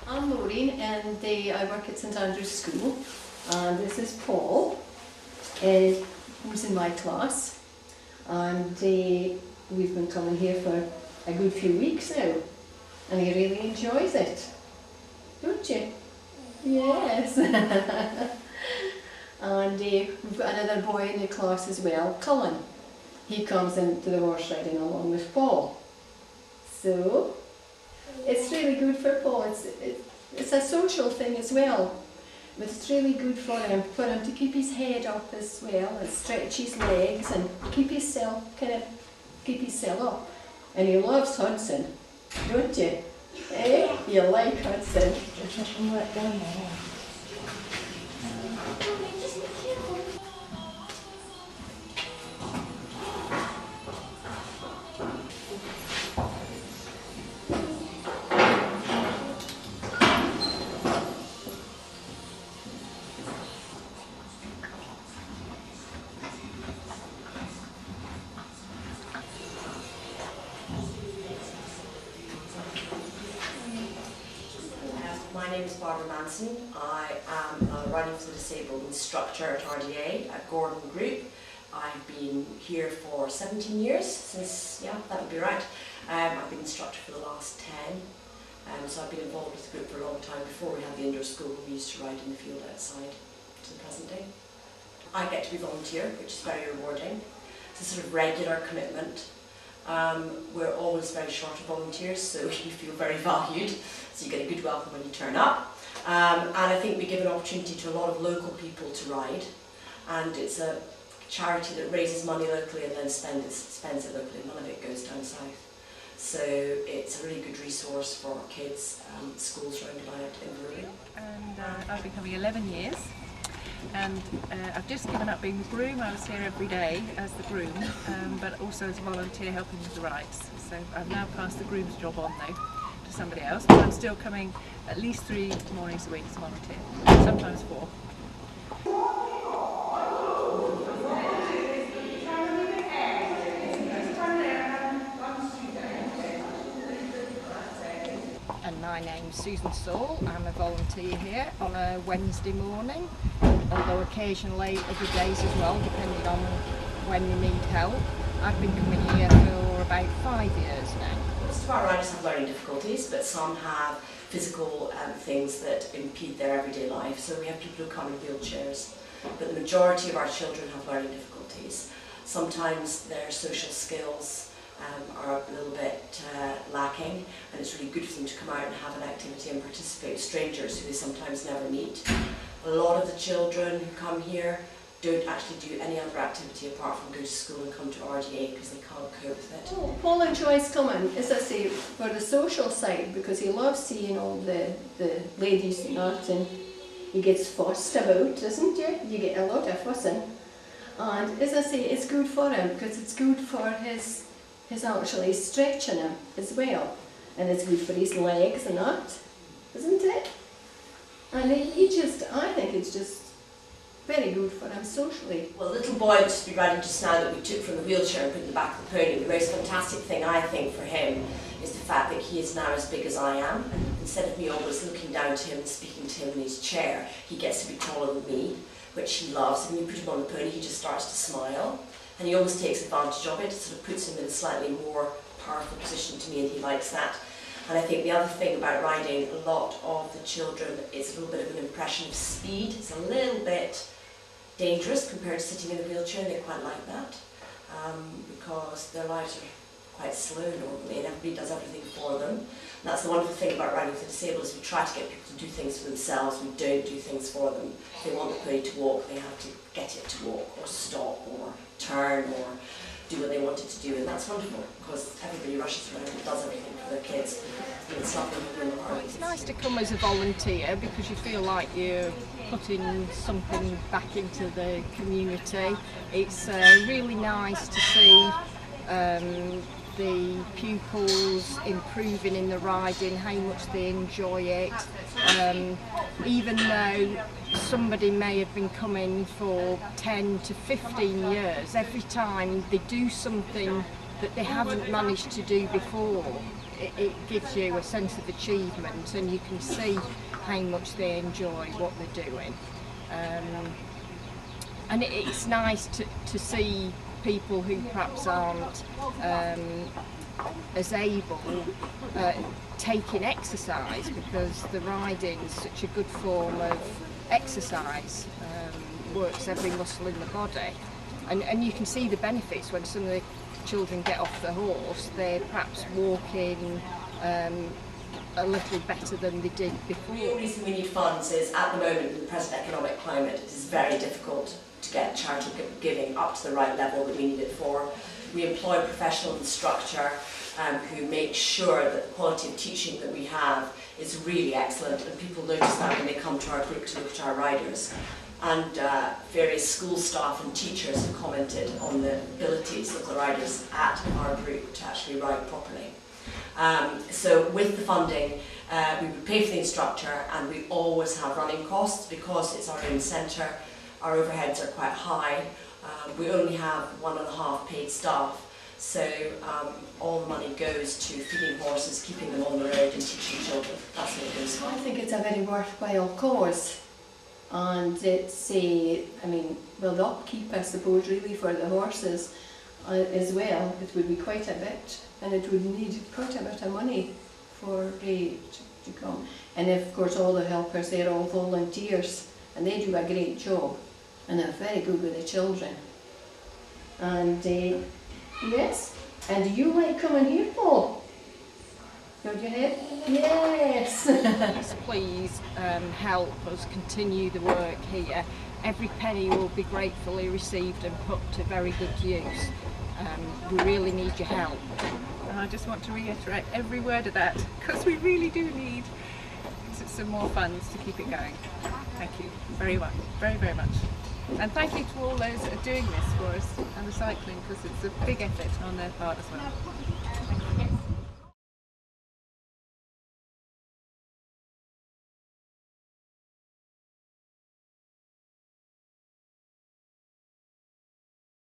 I'm Maureen and I work at St Andrew's School, and this is Paul, who's in my class, and we've been coming here for a good few weeks now, and he really enjoys it, don't you? Yes. And we've got another boy in the class as well, Cullen. He comes into the horse riding along with Paul. So it's really good for Paul. It's a social thing as well. But it's really good for him to keep his head up as well, and stretch his legs and keep himself up. And he loves Hudson, don't you? Eh? You like Hudson. My name is Barbara Manson. I am a riding for the disabled instructor at RDA at Gordon Group. I've been here for 17 years since, yeah, that would be right. I've been instructor for the last 10, so I've been involved with the group for a long time. Before we had the indoor school, we used to ride in the field outside to the present day. I get to be volunteer, which is very rewarding. It's a sort of regular commitment. We're always very short of volunteers, so you feel very valued, so you get a good welcome when you turn up. And I think we give an opportunity to a lot of local people to ride, and it's a charity that raises money locally and then spends it locally. None of it goes down south. So it's a really good resource for kids, schools around about in Bury. And I've been coming 11 years. And I've just given up being the groom. I was here every day as the groom, but also as a volunteer helping with the rides. So I've now passed the groom's job on though to somebody else, but I'm still coming at least 3 mornings a week as a volunteer, sometimes 4. And my name's Susan Saul. I'm a volunteer here on a Wednesday morning, although occasionally other days as well, depending on when you need help. I've been coming here for about 5 years now. Most of our riders have learning difficulties, but some have physical things that impede their everyday life. So we have people who come in wheelchairs, but the majority of our children have learning difficulties. Sometimes their social skills are a little bit lacking, and it's really good for them to come out and have an activity and participate with strangers who they sometimes never meet. A lot of the children who come here don't actually do any other activity apart from go to school and come to RDA because they can't cope with it. Oh, Paul enjoys coming, as I say, for the social side, because he loves seeing all the ladies and that, and he gets fussed about, doesn't you? You get a lot of fussing. And as I say, it's good for him because it's good for his actually stretching him as well, and it's good for his legs and that, isn't it? And I think it's just very good for him socially. Well, the little boy that's been riding just now that we took from the wheelchair and put in the back of the pony, the most fantastic thing I think for him is the fact that he is now as big as I am. And instead of me always looking down to him and speaking to him in his chair, he gets to be taller than me, which he loves. And when you put him on the pony, he just starts to smile. And he always takes advantage of it. It sort of puts him in a slightly more powerful position to me, and he likes that. And I think the other thing about riding, a lot of the children, is a little bit of an impression of speed. It's a little bit dangerous compared to sitting in a wheelchair, and they quite like that because their lives are quite slow normally, and everybody does everything for them. And that's the wonderful thing about riding for the disabled, is we try to get people to do things for themselves. We don't do things for them. If they want the pony to walk, they have to get it to walk or stop or turn or do what they want it to do, and that's wonderful because everybody rushes around and does everything for their kids. And it's not really hard. It's nice to come as a volunteer because you feel like you're putting something back into the community. It's really nice to see the pupils improving in the riding, how much they enjoy it. Even though somebody may have been coming for 10 to 15 years, every time they do something that they haven't managed to do before, it gives you a sense of achievement, and you can see how much they enjoy what they're doing. And it's nice to see people who perhaps aren't as able taking exercise, because the riding is such a good form of exercise, works every muscle in the body, and you can see the benefits when some of the children get off the horse. They're perhaps walking a little better than they did before. The real reason we need funds is, at the moment in the present economic climate, it is very difficult to get charity giving up to the right level that we need it for. We employ a professional instructor who makes sure that the quality of teaching that we have is really excellent, and people notice that when they come to our group to look at our riders. And various school staff and teachers have commented on the abilities of the riders at our group to actually ride properly. So with the funding, we would pay for the instructor, and we always have running costs because it's our own centre. Our overheads are quite high. We only have 1.5 paid staff, so all the money goes to feeding horses, keeping them on the road and teaching children. That's what it goes for. I think it's a very worthwhile cause, and it's well, the upkeep, I suppose, really for the horses as well, it would be quite a bit, and it would need quite a bit of money for to come. And of course all the helpers, they're all volunteers, and they do a great job, and they're very good with the children. And yes, and do you like coming here, Paul? Nod your head? Yes! Please help us continue the work here. Every penny will be gratefully received and put to very good use. We really need your help. And I just want to reiterate every word of that, because we really do need some more funds to keep it going. Thank you very much, very, very much. And thank you to all those that are doing this for us and the cycling, because it's a big effort on their part as well. Thank you.